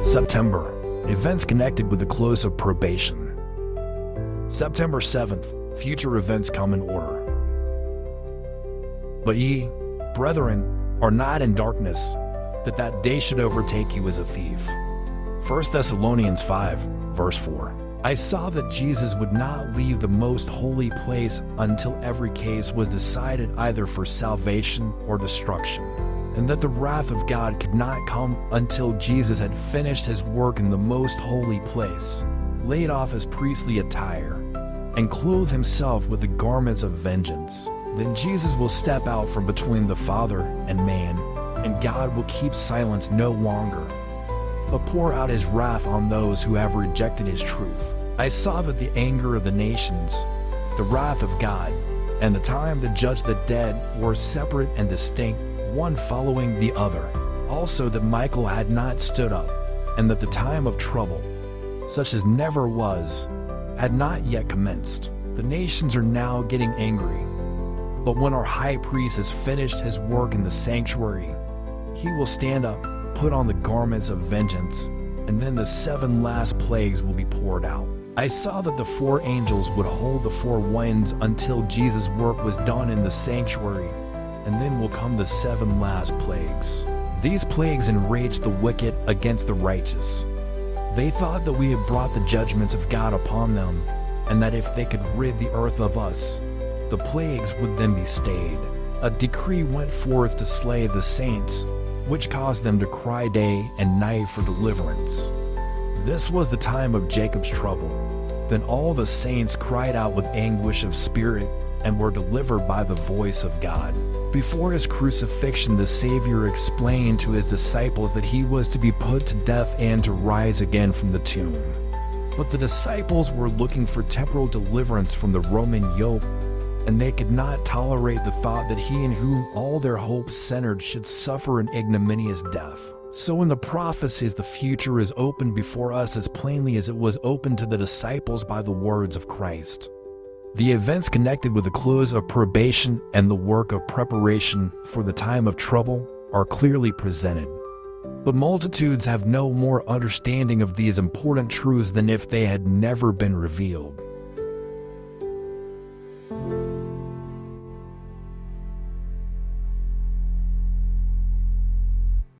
September. Events connected with the close of probation. September 7th. Future events come in order. But ye, brethren, are not in darkness, that that day should overtake you as a thief. 1 Thessalonians 5, verse 4. I saw that Jesus would not leave the most holy place until every case was decided either for salvation or destruction, and that the wrath of God could not come until Jesus had finished his work in the most holy place, laid off his priestly attire, and clothed himself with the garments of vengeance. Then Jesus will step out from between the Father and man, and God will keep silence no longer, but pour out his wrath on those who have rejected his truth. I saw that the anger of the nations, the wrath of God, and the time to judge the dead were separate and distinct, one following the other. Also that Michael had not stood up, and that the time of trouble, such as never was, had not yet commenced. The nations are now getting angry, but when our high priest has finished his work in the sanctuary, he will stand up, put on the garments of vengeance, and then the 7 last plagues will be poured out. I saw that the 4 angels would hold the 4 winds until Jesus' work was done in the sanctuary, and then will come the 7 last plagues. These plagues enraged the wicked against the righteous. They thought that we had brought the judgments of God upon them, and that if they could rid the earth of us, the plagues would then be stayed. A decree went forth to slay the saints, which caused them to cry day and night for deliverance. This was the time of Jacob's trouble. Then all the saints cried out with anguish of spirit and were delivered by the voice of God. Before his crucifixion, the Savior explained to his disciples that he was to be put to death and to rise again from the tomb. But the disciples were looking for temporal deliverance from the Roman yoke, and they could not tolerate the thought that he in whom all their hopes centered should suffer an ignominious death. So in the prophecies, the future is opened before us as plainly as it was opened to the disciples by the words of Christ. The events connected with the close of probation and the work of preparation for the time of trouble are clearly presented. But multitudes have no more understanding of these important truths than if they had never been revealed.